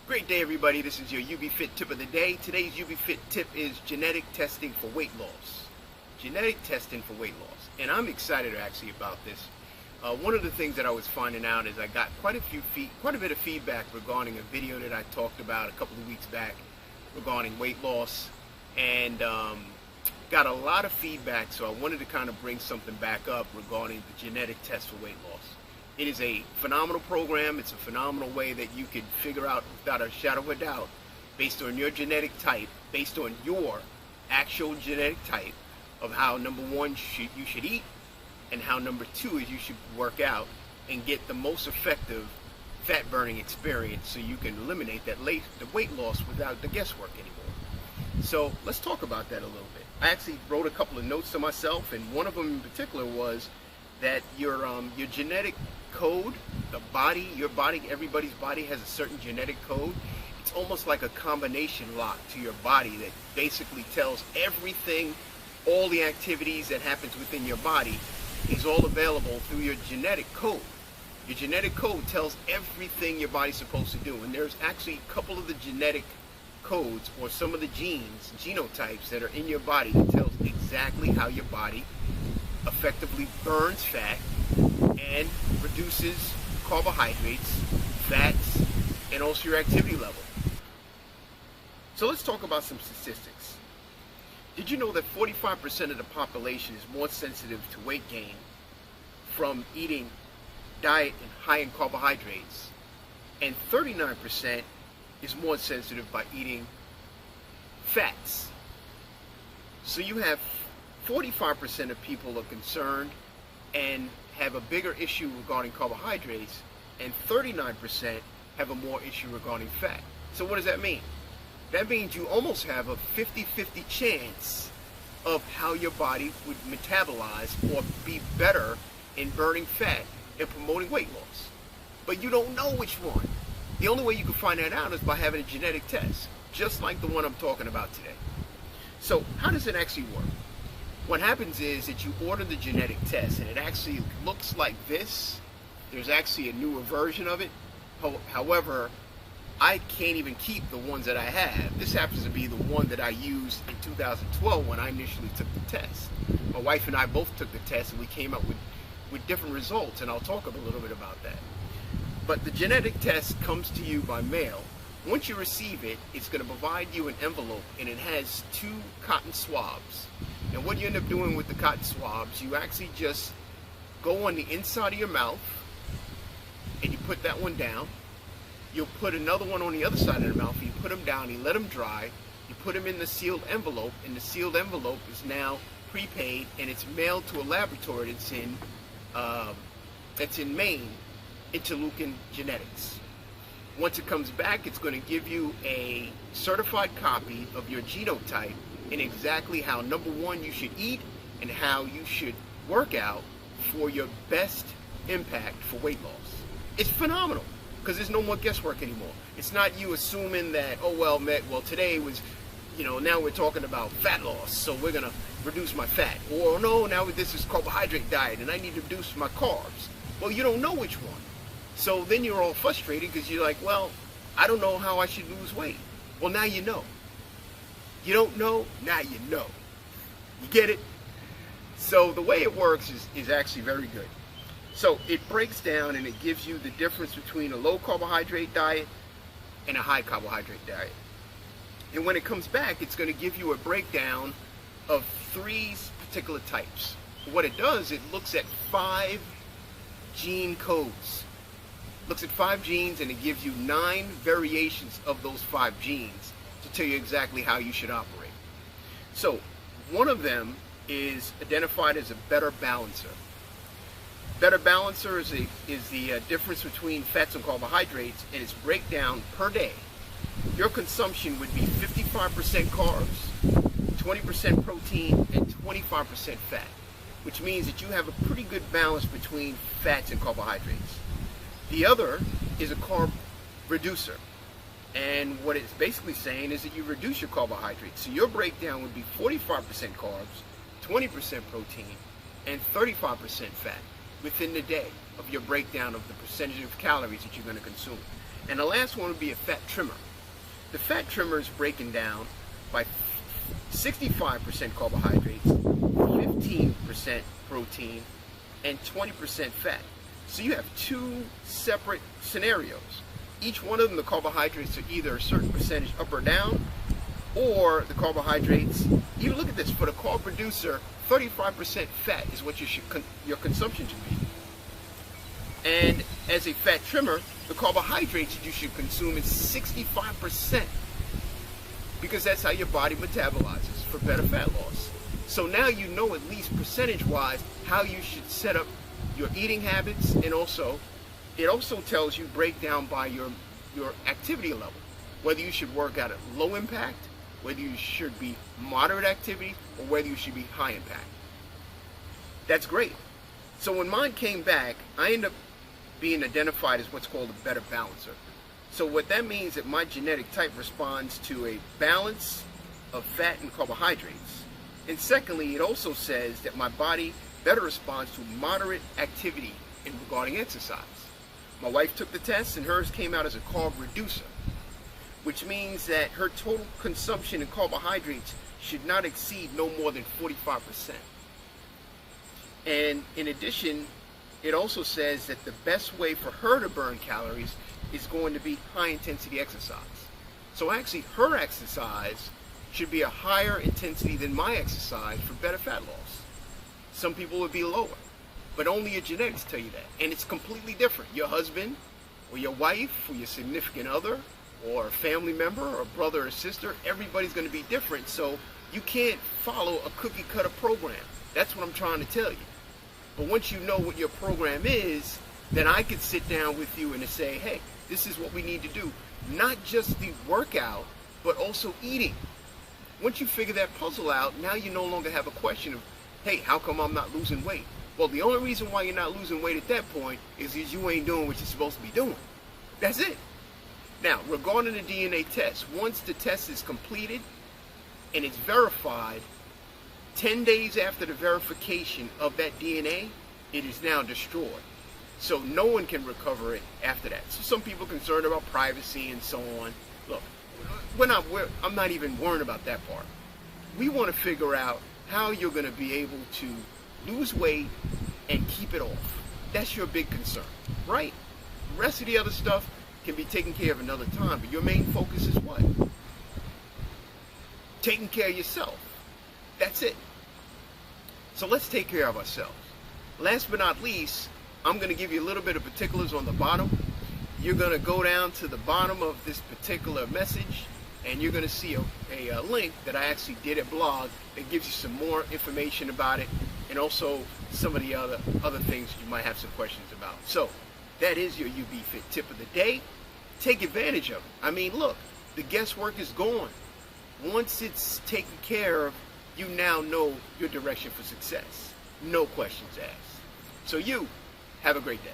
Great day, everybody. This is your youbfit tip of the day. Today's youbfit tip is genetic testing for weight loss. Genetic testing for weight loss. And I'm excited actually about this. One of the things that I was finding out is I got quite a bit of feedback regarding a video that I talked about a couple of weeks back regarding weight loss, and got a lot of feedback, so I wanted to kind of bring something back up regarding the genetic test for weight loss. It is a phenomenal program. It's a phenomenal way that you can figure out without a shadow of a doubt, based on your genetic type, based on your actual genetic type, of how number one you should eat, and how number two is you should work out and get the most effective fat burning experience, so you can eliminate the weight loss without the guesswork anymore. So let's talk about that a little bit. I actually wrote a couple of notes to myself, and one of them in particular was that your genetic code, everybody's body has a certain genetic code. It's almost like a combination lock to your body that basically tells everything, all the activities that happens within your body is all available through your genetic code. Your genetic code tells everything your body's supposed to do, and there's actually a couple of the genetic codes or some of the genes, genotypes that are in your body that tells exactly how your body effectively burns fat and reduces carbohydrates, fats, and also your activity level. So let's talk about some statistics. Did you know that 45% of the population is more sensitive to weight gain from eating diet high in carbohydrates, and 39% is more sensitive by eating fats? So you have 45% of people are concerned and have a bigger issue regarding carbohydrates, and 39% have a more issue regarding fat. So what does that mean? That means you almost have a 50-50 chance of how your body would metabolize or be better in burning fat and promoting weight loss. But you don't know which one. The only way you can find that out is by having a genetic test, just like the one I'm talking about today. So how does it actually work? What happens is that you order the genetic test, and it actually looks like this. There's actually a newer version of it. However, I can't even keep the ones that I have. This happens to be the one that I used in 2012 when I initially took the test. My wife and I both took the test, and we came up with different results, and I'll talk a little bit about that. But the genetic test comes to you by mail. Once you receive it, it's going to provide you an envelope, and it has 2 cotton swabs. And what you end up doing with the cotton swabs, you actually just go on the inside of your mouth, and you put that one down. You'll put another one on the other side of the mouth, and you put them down, you let them dry, you put them in the sealed envelope, and the sealed envelope is now prepaid, and it's mailed to a laboratory that's in Maine, Interleukin Genetics. Once it comes back, it's going to give you a certified copy of your genotype and exactly how, number one, you should eat and how you should work out for your best impact for weight loss. It's phenomenal because there's no more guesswork anymore. It's not you assuming that, oh, well, today was, now we're talking about fat loss, so we're going to reduce my fat. Or, no, now this is carbohydrate diet and I need to reduce my carbs. Well, you don't know which one. So then you're all frustrated because you're like, well, I don't know how I should lose weight. Well, now you know. You don't know, now you know. You get it? So the way it works is actually very good. So it breaks down and it gives you the difference between a low carbohydrate diet and a high carbohydrate diet. And when it comes back, it's going to give you a breakdown of 3 particular types. What it does, it looks at 5 gene codes. Looks at 5 genes, and it gives you 9 variations of those 5 genes to tell you exactly how you should operate. So one of them is identified as a better balancer. Better balancer is the difference between fats and carbohydrates, and its breakdown per day. Your consumption would be 55% carbs, 20% protein, and 25% fat, which means that you have a pretty good balance between fats and carbohydrates. The other is a carb reducer, and what it's basically saying is that you reduce your carbohydrates. So your breakdown would be 45% carbs, 20% protein, and 35% fat within the day of your breakdown of the percentage of calories that you're going to consume. And the last one would be a fat trimmer. The fat trimmer is breaking down by 65% carbohydrates, 15% protein, and 20% fat. So you have two separate scenarios. Each one of them, the carbohydrates are either a certain percentage up or down, or the carbohydrates, you look at this, for the carb producer, 35% fat is what your consumption should be. And as a fat trimmer, the carbohydrates you should consume is 65%, because that's how your body metabolizes for better fat loss. So now you know, at least percentage-wise, how you should set up your eating habits, and also it also tells you breakdown by your activity level, whether you should work out at low impact, whether you should be moderate activity, or whether you should be high impact. That's great. So when mine came back, I ended up being identified as what's called a better balancer. So what that means is that my genetic type responds to a balance of fat and carbohydrates. And secondly, it also says that my body better responds to moderate activity in regarding exercise. My wife took the test and hers came out as a carb reducer, which means that her total consumption in carbohydrates should not exceed no more than 45%. And in addition, it also says that the best way for her to burn calories is going to be high intensity exercise. So actually her exercise should be a higher intensity than my exercise for better fat loss. Some people would be lower, but only your genetics tell you that. And it's completely different. Your husband or your wife or your significant other or a family member or brother or sister, everybody's going to be different. So you can't follow a cookie cutter program. That's what I'm trying to tell you. But once you know what your program is, then I could sit down with you and say, hey, this is what we need to do. Not just the workout, but also eating. Once you figure that puzzle out, now you no longer have a question of, hey, how come I'm not losing weight? Well, the only reason why you're not losing weight at that point is because you ain't doing what you're supposed to be doing. That's it. Now, regarding the DNA test, once the test is completed and it's verified, 10 days after the verification of that DNA, it is now destroyed. So no one can recover it after that. So some people are concerned about privacy and so on. Look, I'm not even worried about that part. We want to figure out how you're going to be able to lose weight and keep it off. That's your big concern, right? The rest of the other stuff can be taken care of another time, but your main focus is what? Taking care of yourself. That's it. So let's take care of ourselves. Last but not least, I'm going to give you a little bit of particulars on the bottom. You're going to go down to the bottom of this particular message and you're going to see a link that I actually did a blog that gives you some more information about it, and also some of the other things you might have some questions about. So that is your youbfit tip of the day. Take advantage of it. I mean, look, the guesswork is gone. Once it's taken care of, you now know your direction for success. No questions asked. So you have a great day.